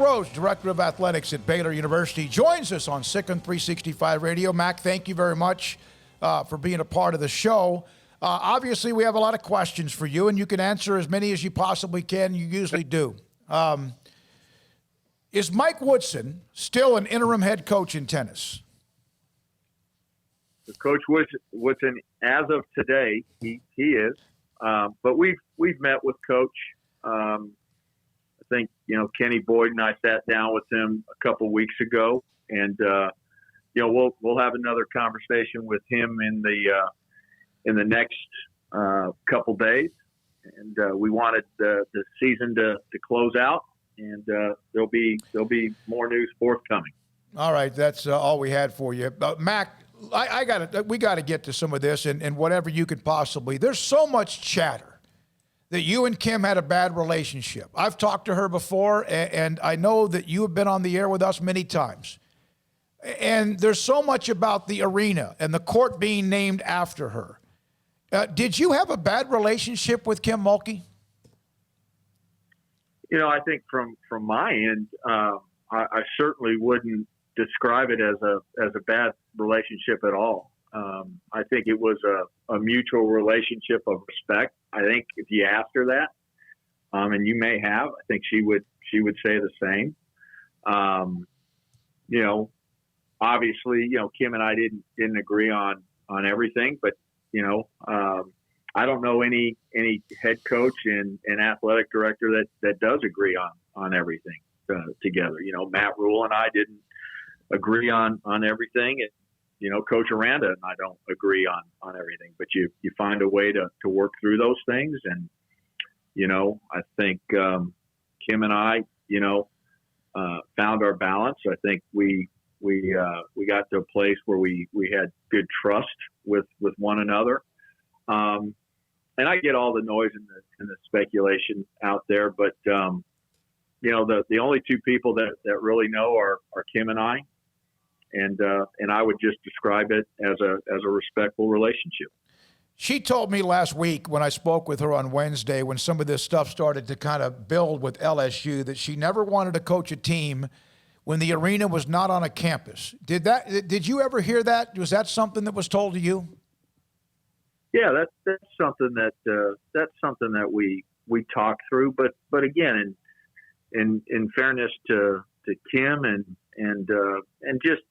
Rhoades, Director of Athletics at Baylor University, joins us on Sickland 365 Radio. Mack, thank you very much for being a part of the show. Obviously, we have a lot of questions for you, and you can answer as many as you possibly can. You usually do. Is Mike Woodson still an interim head coach in tennis? Coach Woodson, as of today, he is. But we've met with Coach. I think Kenny Boyd and I sat down with him a couple weeks ago, and we'll have another conversation with him in the next couple days. And we wanted the season to close out, and there'll be more news forthcoming. All right, that's all we had for you, Mack. We got to get to some of this and whatever you could possibly. There's so much chatter that you and Kim had a bad relationship. I've talked to her before, and I know that you have been on the air with us many times. And there's so much about the arena and the court being named after her. Did you have a bad relationship with Kim Mulkey? I think from my end, I certainly wouldn't describe it as a bad relationship at all. I think it was a mutual relationship of respect. I think if you asked her that, and you may have, I think she would say the same. Obviously, Kim and I didn't agree on everything, but I don't know any head coach and athletic director that does agree on everything together. Matt Rule and I didn't agree on everything. Coach Aranda and I don't agree on everything, but you find a way to work through those things. And, I think Kim and I, found our balance. I think we got to a place where we had good trust with one another. And I get all the noise and the speculation out there, but, the only two people that really know are Kim and I. And I would just describe it as a respectful relationship. She told me last week when I spoke with her on Wednesday, when some of this stuff started to kind of build with LSU, that she never wanted to coach a team when the arena was not on a campus. Did you ever hear that? Was that something that was told to you? Yeah, that's something that we talked through. But again, in fairness to Kim and just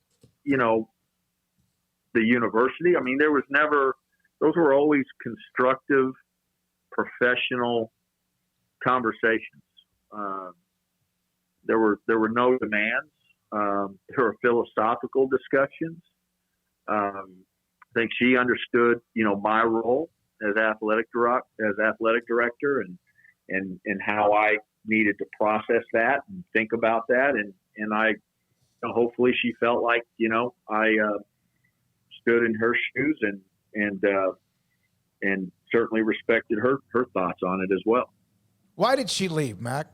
the university. I mean, those were always constructive, professional conversations. There were no demands. There were philosophical discussions. I think she understood, my role as athletic director and how I needed to process that and think about that. And I, hopefully she felt like, I stood in her shoes and certainly respected her thoughts on it as well. Why did she leave, Mack?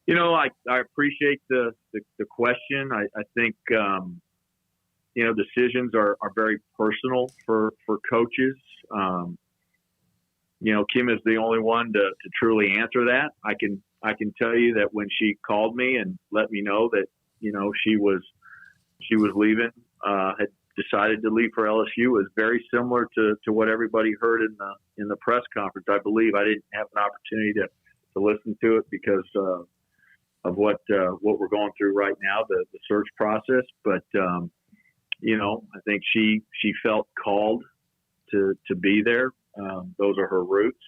I appreciate the question. I think, decisions are very personal for coaches. Kim is the only one to truly answer that. I can tell you that when she called me and let me know that, she was leaving, had decided to leave for LSU, was very similar to what everybody heard in the press conference. I believe I didn't have an opportunity to listen to it because of what we're going through right now, the search process. But I think she felt called to be there. Those are her roots.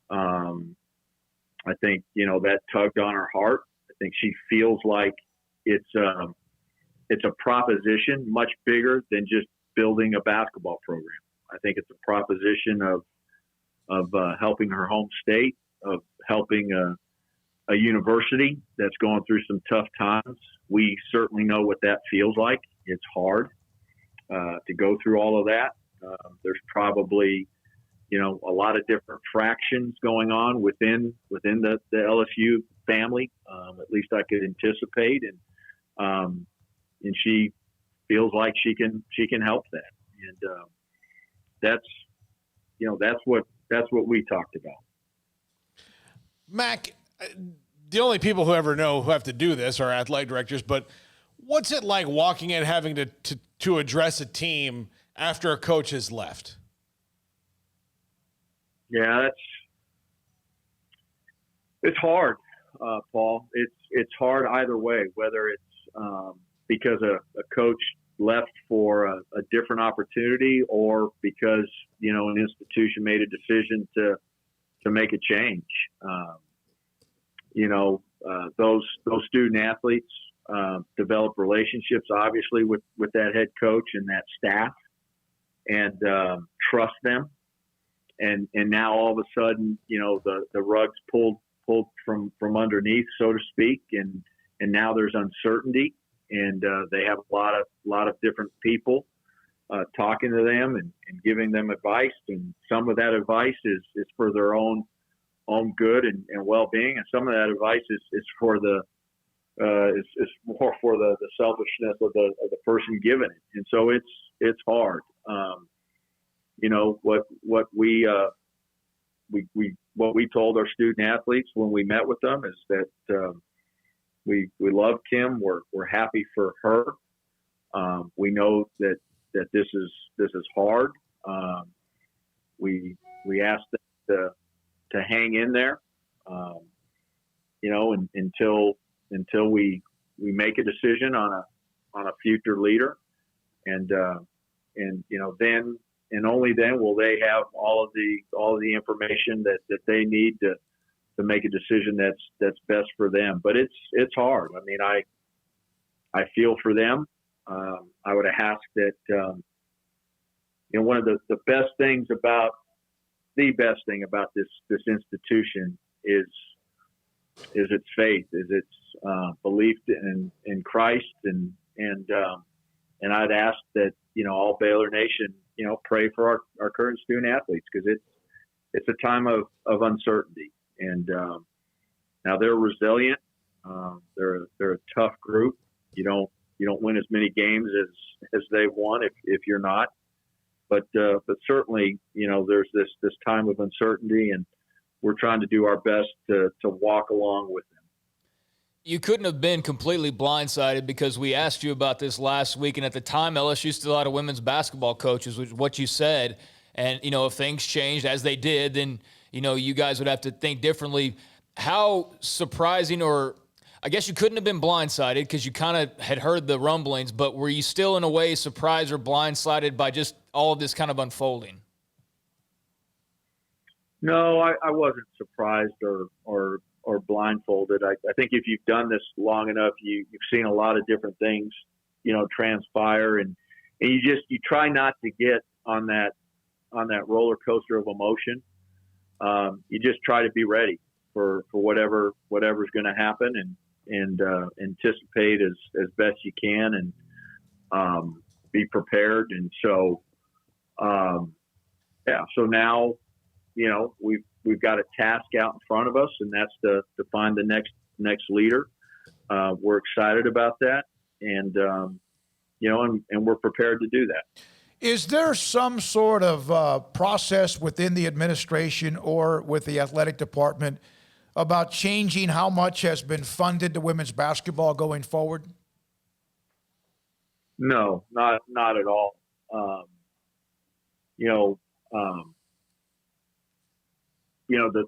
I think, that tugged on her heart. I think she feels like it's a proposition much bigger than just building a basketball program. I think it's a proposition of helping her home state, of helping a university that's going through some tough times. We certainly know what that feels like. It's hard to go through all of that. There's probably a lot of different fractions going on within the LSU family. At least I could anticipate, and she feels like she can help that, and that's what we talked about. Mack, the only people who ever know who have to do this are athletic directors, but what's it like walking in having to address a team after a coach has left? Yeah, it's hard, Paul. It's hard either way, whether it's because a coach left for a different opportunity or because, an institution made a decision to make a change. Those student athletes develop relationships, obviously, with that head coach and that staff, and trust them. And now all of a sudden, the rug's pulled from underneath, so to speak, and now there's uncertainty, and they have a lot of different people talking to them and giving them advice, and some of that advice is for their own good and well-being, and some of that advice is for the is more for the selfishness of the person giving it, and so it's hard. What we told our student athletes when we met with them is that we love Kim. We're happy for her. We know that this is hard. We ask them to hang in there, until we make a decision on a future leader, and then and only then will they have all of the information that they need to make a decision that's best for them. But it's hard. I mean, I feel for them. I would ask that one of the best thing about this institution is its faith, is its belief in Christ, and I'd ask that all Baylor Nation pray for our current student athletes, because it's a time of uncertainty, and now they're resilient. They're a tough group. You don't win as many games as they've won if you're not. But certainly, there's this time of uncertainty, and we're trying to do our best to walk along with them. You couldn't have been completely blindsided, because we asked you about this last week, and at the time, LSU still had a women's basketball coach, which is what you said. And, if things changed as they did, then, you guys would have to think differently. How surprising, or I guess you couldn't have been blindsided because you kind of had heard the rumblings, but were you still in a way surprised or blindsided by just all of this kind of unfolding? No, I wasn't surprised or blindfolded. I think if you've done this long enough, you've seen a lot of different things, transpire, and you try not to get on that roller coaster of emotion. You just try to be ready for whatever's going to happen, and anticipate as best you can, and be prepared. And so, so now, we've got a task out in front of us, and that's to find the next leader. We're excited about that, and we're prepared to do that. Is there some sort of process within the administration or with the athletic department about changing how much has been funded to women's basketball going forward? No, not at all.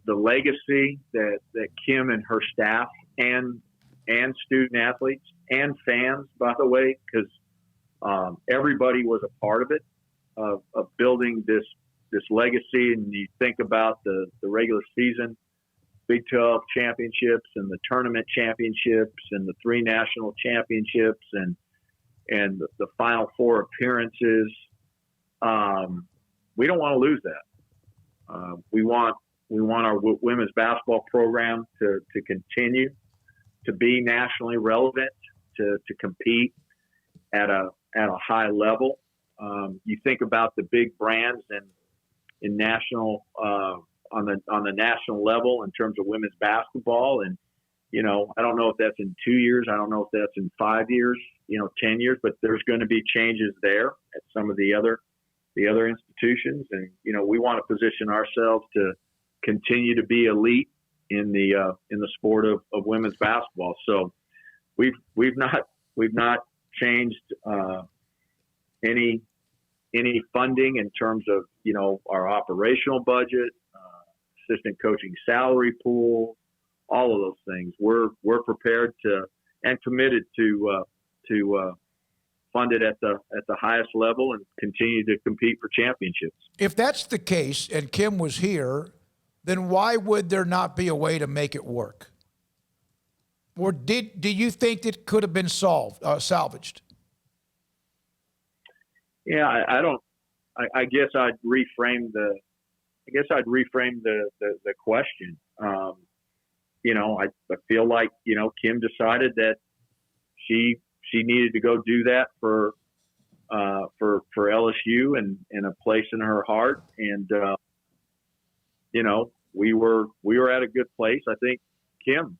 The legacy that Kim and her staff and student athletes and fans, by the way, because everybody was a part of it, of building this legacy. And you think about the regular season Big 12 championships and the tournament championships and the 3 national championships and the Final Four appearances. We don't want to lose that. We want our women's basketball program to continue to be nationally relevant, to compete at a high level. You think about the big brands in national on the national level in terms of women's basketball, and I don't know if that's in 2 years, I don't know if that's in 5 years, 10 years, but there's going to be changes there at some of the other institutions, and we want to position ourselves to continue to be elite in the sport of women's basketball. So we've not changed any funding in terms of our operational budget, assistant coaching salary pool, all of those things. We're prepared to and committed to fund it at the highest level and continue to compete for championships. If that's the case, and Kim was here, then why would there not be a way to make it work? Or do you think it could have been salvaged? Yeah, I guess I'd reframe the question. I feel like Kim decided that she needed to go do that for LSU and a place in her heart, and we were at a good place. I think Kim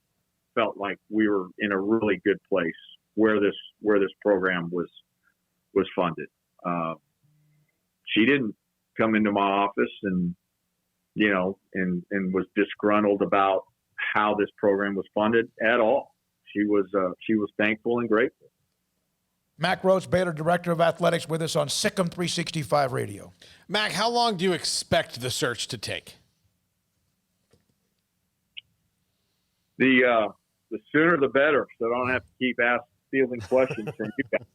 felt like we were in a really good place where this program was funded. She didn't come into my office and was disgruntled about how this program was funded at all. She was thankful and grateful. Mack Rhoades, Baylor Director of Athletics, with us on Sikkim 365 Radio. Mack, how long do you expect the search to take? The sooner the better, so I don't have to keep fielding questions from you guys.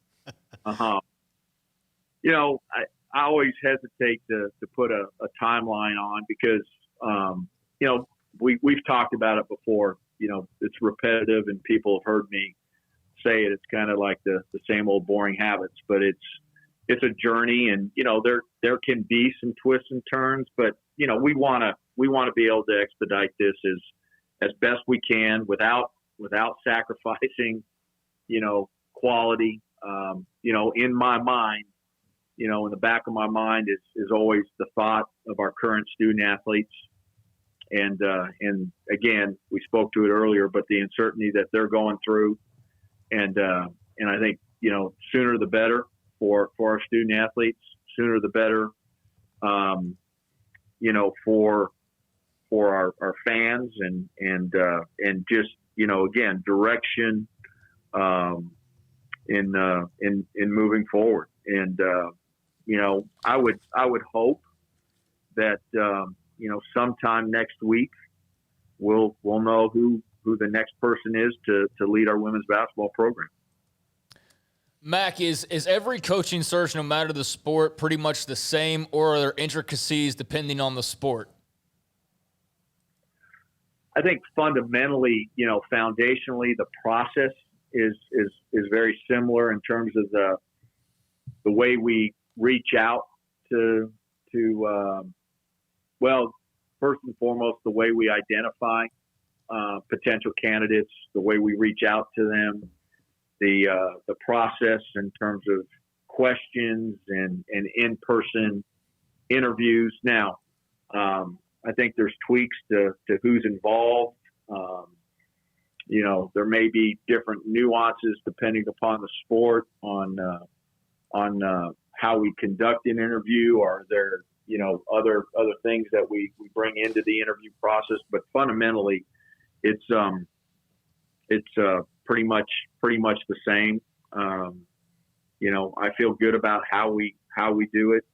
I always hesitate to put a timeline on because we've talked about it before. It's repetitive and people have heard me say it. It's kind of like the same old boring habits, but it's a journey, and there can be some twists and turns, but we want to be able to expedite this as best we can without sacrificing quality. In my mind, in the back of my mind is always the thought of our current student athletes. And again, we spoke to it earlier, but the uncertainty that they're going through, and I think sooner the better for our student athletes, sooner the better, for our fans and just again direction in moving forward. And I would hope that sometime next week we'll know who the next person is to lead our women's basketball program. Mack, is every coaching search, no matter the sport, pretty much the same, or are there intricacies depending on the sport? I think fundamentally, foundationally, the process is very similar in terms of the way we reach out to first and foremost, the way we identify potential candidates, the way we reach out to them, the process in terms of questions and in-person interviews. Now, I think there's tweaks to who's involved. There may be different nuances depending upon the sport on how we conduct an interview. Are there other things that we bring into the interview process? But fundamentally, it's pretty much the same. I feel good about how we do it.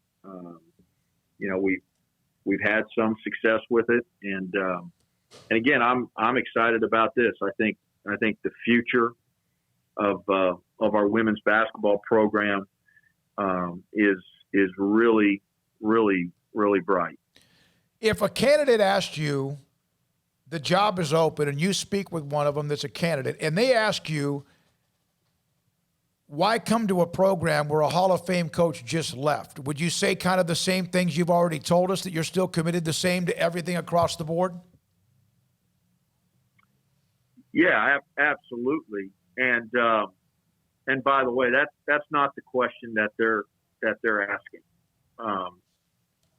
We've had some success with it, and again, I'm excited about this. I think the future of our women's basketball program is really, really, really bright. If a candidate asked you, the job is open, and you speak with one of them that's a candidate, and they ask you, why come to a program where a Hall of Fame coach just left? Would you say kind of the same things you've already told us, that you're still committed the same to everything across the board? Yeah, absolutely. And by the way, that's not the question that they're asking.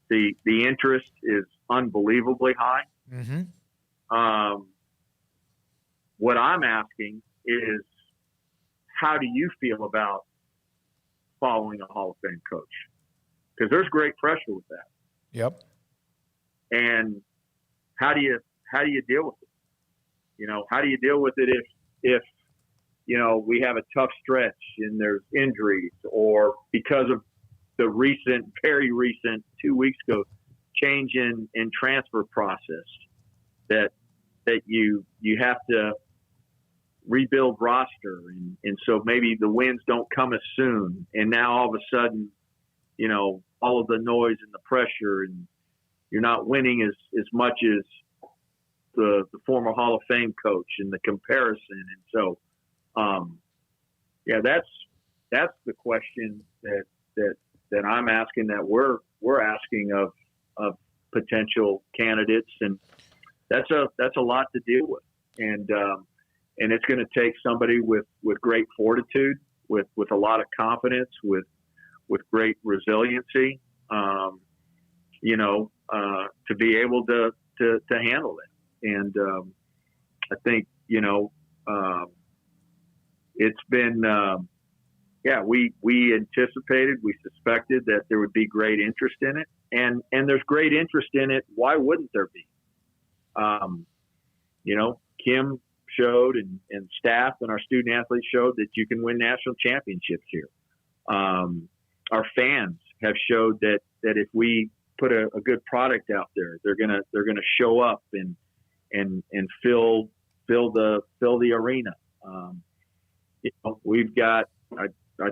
The interest is unbelievably high. Mm-hmm. What I'm asking is, how do you feel about following a Hall of Fame coach? Because there's great pressure with that. Yep. And how do you deal with it? You know, how do you deal with it if you know, we have a tough stretch and there's injuries, or because of the very recent 2 weeks ago change in transfer process that you have to rebuild roster. And so maybe the wins don't come as soon. And now all of a sudden, you know, all of the noise and the pressure, and you're not winning as much as the former Hall of Fame coach, and the comparison. And so, yeah, that's the question that I'm asking, that we're asking of potential candidates, and that's a lot to deal with, and it's going to take somebody with great fortitude, with a lot of confidence, with great resiliency, you know, to be able to handle it. And I think, you know, it's been, yeah, we anticipated, we suspected that there would be great interest in it, and there's great interest in it. Why wouldn't there be? You know, Kim showed, and staff and our student athletes showed that you can win national championships here. Our fans have showed that if we put a good product out there, they're gonna show up and fill the arena. You know, we've got, I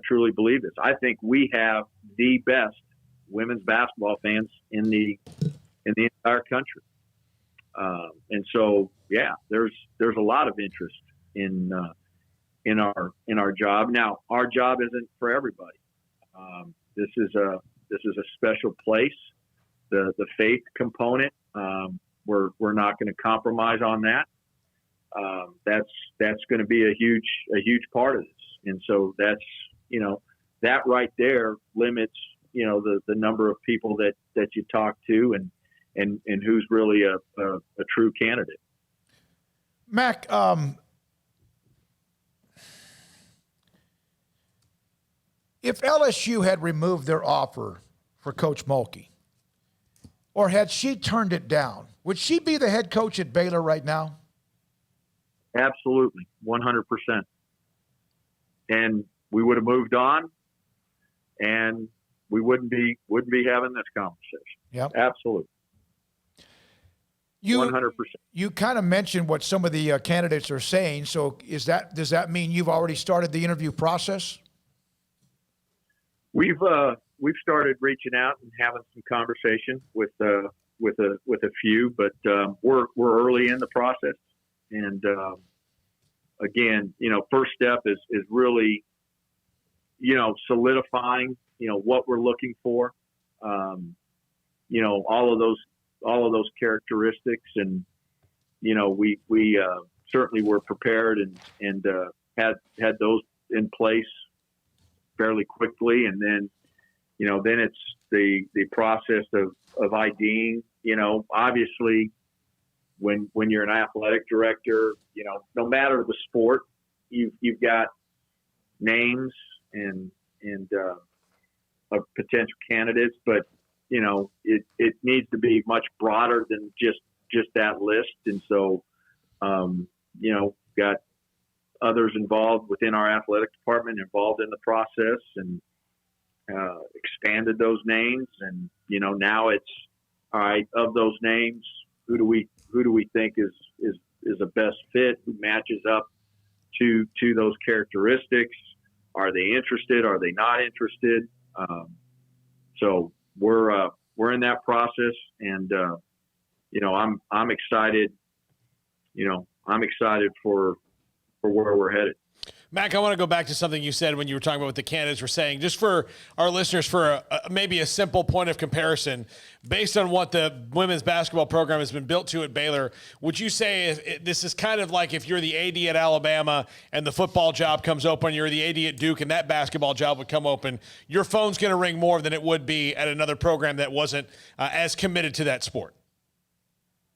truly believe this. I think we have the best women's basketball fans in the entire country. And so, yeah, there's a lot of interest in our job. Now, our job isn't for everybody. This is a special place. The faith component, we're not going to compromise on that. That's going to be a huge part of this. And so that's, you know, that right there limits, you know, the number of people that you talk to, and who's really a true candidate. Mack, if LSU had removed their offer for Coach Mulkey, or had she turned it down, would she be the head coach at Baylor right now? Absolutely, 100%. And we would have moved on, and we wouldn't be having this conversation. Yep. Absolutely. 100%. You kind of mentioned what some of the candidates are saying. So does that mean you've already started the interview process? We've started reaching out and having some conversation with a few, but we're early in the process. And again, you know, first step is really, you know, solidifying, you know, what we're looking for. You know, all of those characteristics, and you know, we certainly were prepared and had those in place fairly quickly, and then, you know, then it's the process of IDing. You know, obviously, when you're an athletic director, you know, no matter the sport, you've got names and of potential candidates, but you know, it needs to be much broader than just that list. And so, you know, got others involved within our athletic department involved in the process, and expanded those names. And, you know, now it's, all right, of those names, who do we think is a best fit, who matches up to those characteristics? Are they interested? Are they not interested? So we're in that process, and you know, I'm excited. You know, I'm excited for where we're headed. Mack, I want to go back to something you said when you were talking about what the candidates were saying, just for our listeners, for maybe a simple point of comparison, based on what the women's basketball program has been built to at Baylor. Would you say this is kind of like if you're the AD at Alabama and the football job comes open, you're the AD at Duke and that basketball job would come open, your phone's going to ring more than it would be at another program that wasn't as committed to that sport?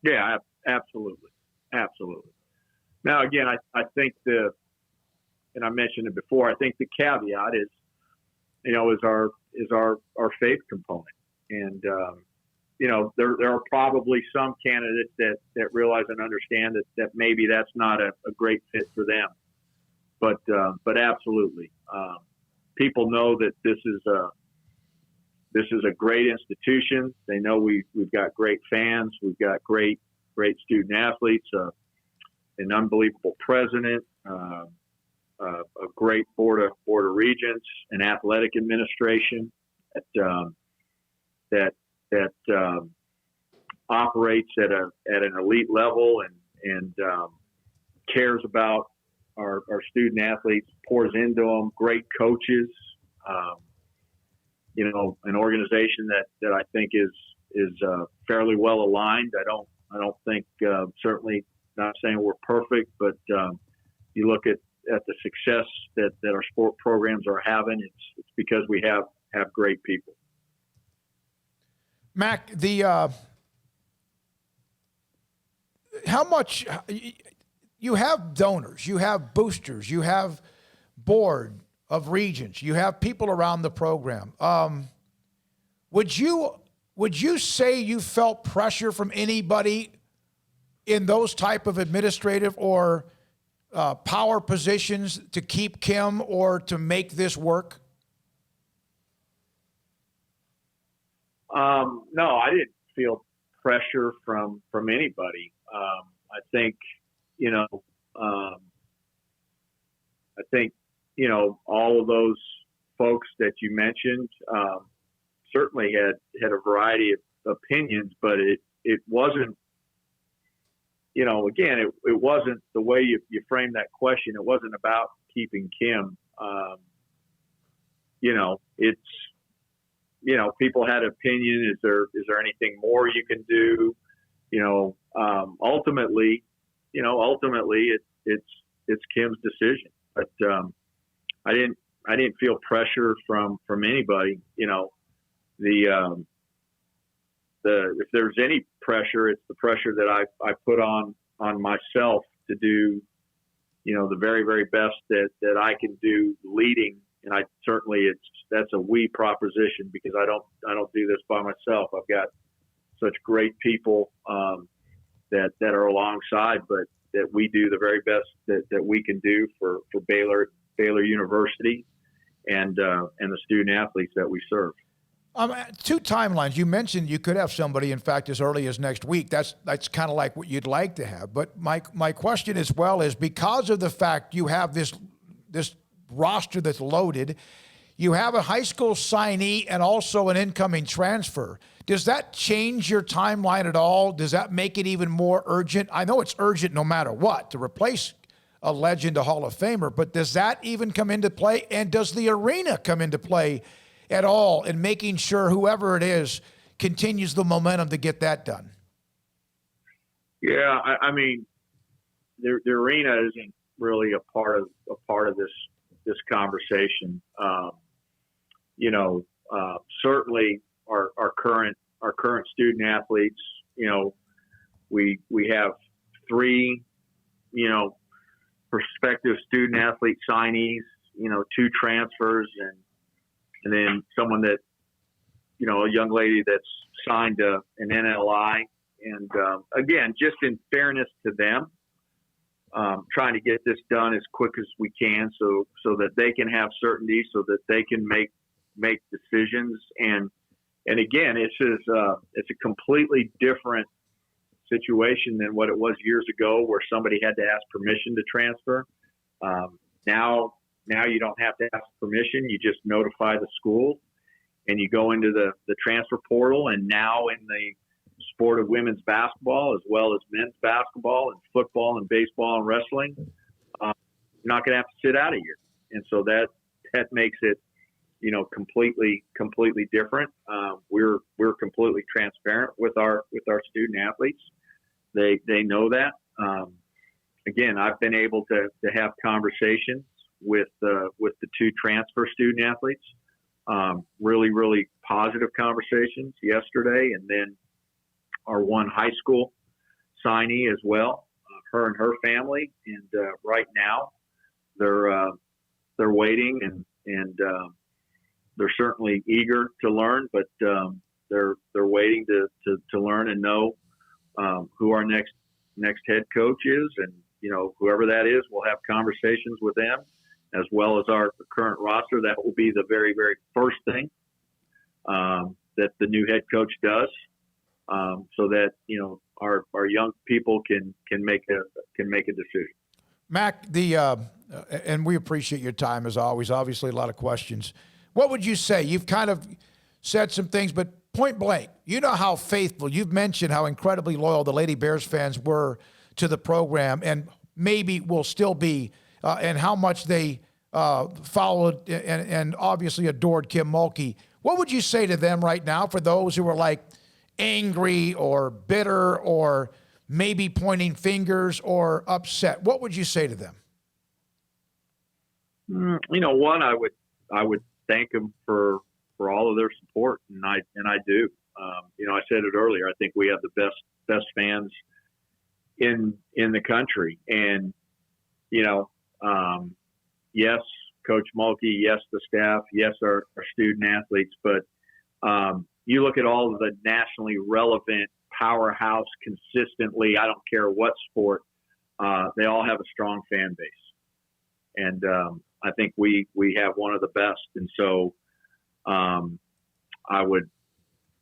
Yeah, absolutely. Absolutely. Now, again, I think and I mentioned it before, I think the caveat is, you know, is our faith component. And, there are probably some candidates that realize and understand that maybe that's not a great fit for them. But absolutely, people know that this is a great institution. They know we've got great fans, we've got great student athletes, an unbelievable president, a great board of regents, an athletic administration that operates at an elite level and cares about our student athletes, pours into them, great coaches, an organization that I think is fairly well aligned. I don't think, certainly not saying we're perfect, but you look at the success that our sport programs are having, it's because we have great people. Mack, how much you have donors, you have boosters, you have board of regents, you have people around the program. Would you say you felt pressure from anybody in those type of administrative or power positions to keep Kim or to make this work? No, I didn't feel pressure from anybody. I think, all of those folks that you mentioned certainly had a variety of opinions, but it wasn't, again, it wasn't the way you framed that question. It wasn't about keeping Kim. People had opinion. Is there anything more you can do? Ultimately, it's Kim's decision. But I didn't feel pressure from anybody. If there's any pressure, it's the pressure that I put on myself to do, the very, very best that I can do leading. And that's a we proposition because I don't do this by myself. I've got such great people that are alongside, but that we do the very best that we can do for Baylor University and the student athletes that we serve. Two timelines. You mentioned you could have somebody, in fact, as early as next week. That's kind of like what you'd like to have. But my question as well is, because of the fact you have this roster that's loaded, you have a high school signee and also an incoming transfer. Does that change your timeline at all? Does that make it even more urgent? I know it's urgent no matter what to replace a legend, a Hall of Famer, but does that even come into play? And does the arena come into play at all in making sure whoever it is continues the momentum to get that done? Yeah, I mean, the arena isn't really a part of this conversation. Certainly our current student athletes. We have 3 prospective student athlete signees. 2 transfers and then someone that, a young lady that's signed an NLI. And again, just in fairness to them, trying to get this done as quick as we can so that they can have certainty, so that they can make decisions. And again, it's a completely different situation than what it was years ago where somebody had to ask permission to transfer. Now you don't have to ask permission. You just notify the school and you go into the transfer portal. And now in the sport of women's basketball, as well as men's basketball and football and baseball and wrestling, you're not going to have to sit out a year. And so that makes it, completely different. We're completely transparent with our student athletes. They know that. Again, I've been able to have conversations with the 2 transfer student athletes, really, really positive conversations yesterday. And then our 1 high school signee as well, her and her family. And right now they're waiting and they're certainly eager to learn, but they're waiting to learn and know who our next head coach is, and whoever that is, we'll have conversations with them as well as our current roster. That will be the very, very first thing that the new head coach does, so that our young people can make a decision. Mack, and we appreciate your time as always. Obviously, a lot of questions. What would you say? You've kind of said some things, but point blank, you know how faithful. You've mentioned how incredibly loyal the Lady Bears fans were to the program, and maybe will still be, and how much they followed and obviously adored Kim Mulkey. What would you say to them right now for those who are like angry or bitter or maybe pointing fingers or upset? What would you say to them? One, I would thank them for all of their support, and I do. I said it earlier. I think we have the best fans in the country, and yes, Coach Mulkey, yes, the staff, yes, our student athletes, but you look at all of the nationally relevant powerhouse consistently, I don't care what sport, they all have a strong fan base. And I think we have one of the best. And so I would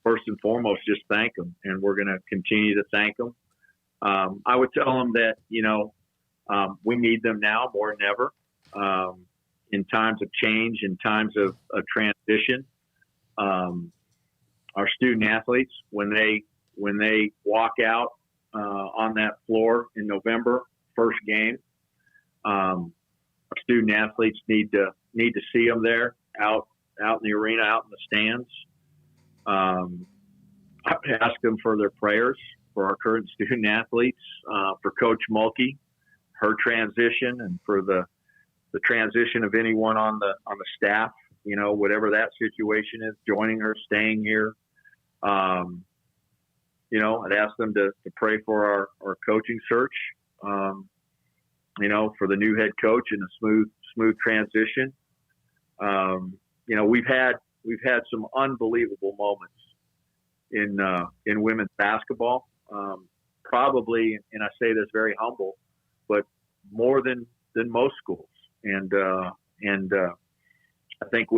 first and foremost just thank them, and we're going to continue to thank them. I would tell them that, we need them now more than ever, in times of change, in times of transition. Our student athletes, when they walk out on that floor in November, first game, our student athletes need to see them there, out in the arena, out in the stands. I ask them for their prayers for our current student athletes, for Coach Mulkey, her transition, and for the transition of anyone on the staff, whatever that situation is, joining her, staying here. I'd ask them to pray for our coaching search, for the new head coach and a smooth transition. We've had some unbelievable moments in women's basketball, probably, and I say this very humble, but more than most schools. And I think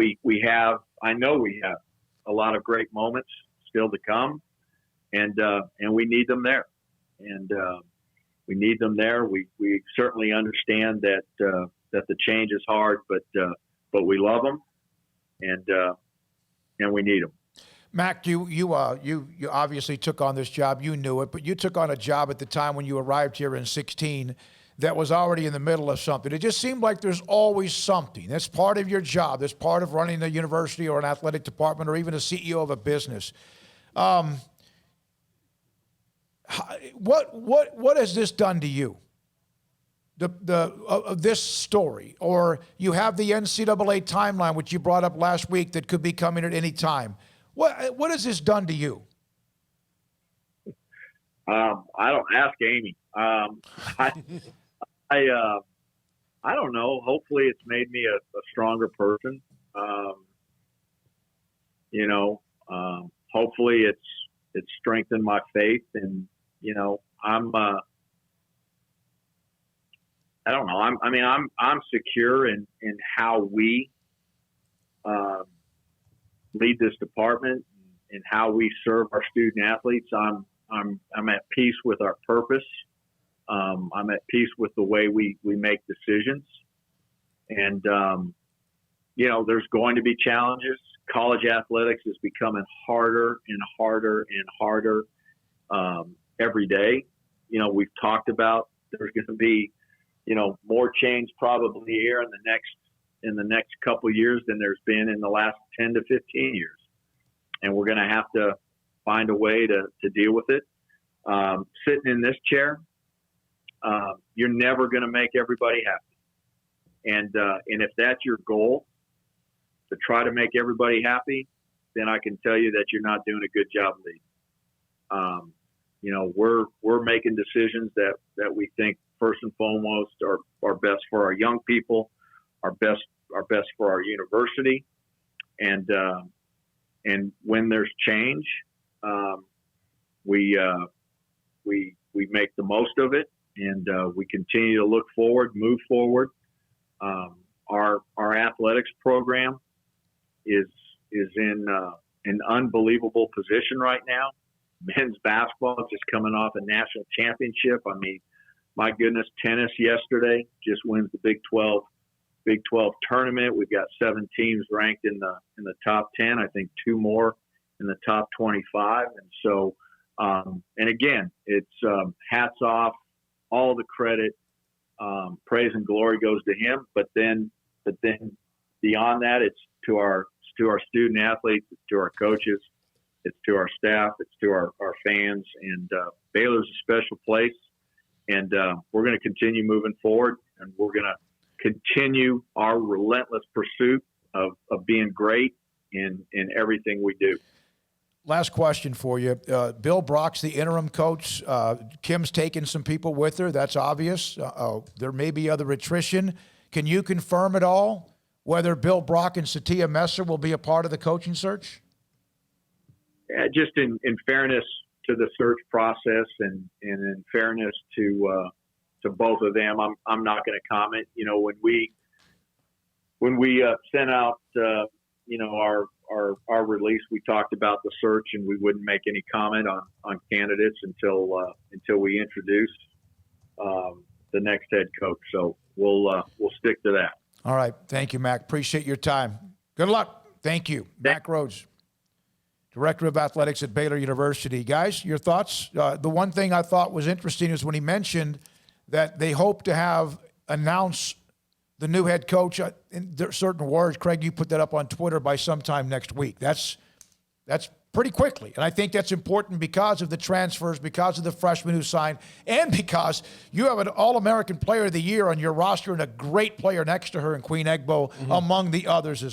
I know we have a lot of great moments still to come, and we need them there. And we need them there. We certainly understand that the change is hard, but we love them, and we need them. Mack, you obviously took on this job. You knew it, but you took on a job at the time when you arrived here in 2016 that was already in the middle of something. It just seemed like there's always something. That's part of your job. That's part of running a university or an athletic department or even a CEO of a business. What has this done to you? This story, or you have the NCAA timeline, which you brought up last week, that could be coming at any time. What has this done to you? I don't ask Amy. I don't know. Hopefully, it's made me a stronger person. Hopefully, it's strengthened my faith, and I don't know. I'm secure in how we lead this department and how we serve our student athletes. I'm at peace with our purpose. I'm at peace with the way we make decisions. And there's going to be challenges. College athletics is becoming harder and harder and harder every day. We've talked about there's going to be more change probably here in the next couple of years than there's been in the last 10 to 15 years. And we're going to have to find a way to deal with it. Sitting in this chair, you're never going to make everybody happy. And if that's your goal, to try to make everybody happy, then I can tell you that you're not doing a good job leading. We're making decisions that we think first and foremost are best for our young people, are best for our university, and when there's change, we make the most of it, and we continue to look forward, move forward. Our athletics program is in an unbelievable position right now. Men's basketball just coming off a national championship. I mean, my goodness, tennis yesterday just wins the Big 12 tournament. We've got 7 teams ranked in the top 10. I think 2 more in the top 25. And so, and again, it's hats off, all the credit, praise and glory goes to him. But then beyond that, it's to our student athletes, it's to our coaches, it's to our staff, it's to our fans. And Baylor's a special place, and we're going to continue moving forward, and we're going to continue our relentless pursuit of being great in everything we do. Last question for you. Bill Brock's the interim coach. Kim's taken some people with her. That's obvious. There may be other attrition. Can you confirm at all whether Bill Brock and Satia Messer will be a part of the coaching search? Just in fairness to the search process and in fairness to both of them, I'm not going to comment. You know, when we sent out our release, we talked about the search, and we wouldn't make any comment on candidates until we introduce the next head coach. So we'll stick to that. All right. Thank you, Mack. Appreciate your time. Good luck. Thank you. Mack Rhoades, Director of Athletics at Baylor University. Guys, your thoughts? The one thing I thought was interesting is when he mentioned that they hope to announce the new head coach in certain words. Craig, you put that up on Twitter by sometime next week. That's pretty quickly. And I think that's important because of the transfers, because of the freshmen who signed, and because you have an All-American Player of the Year on your roster and a great player next to her in Queen Egbo, among the others as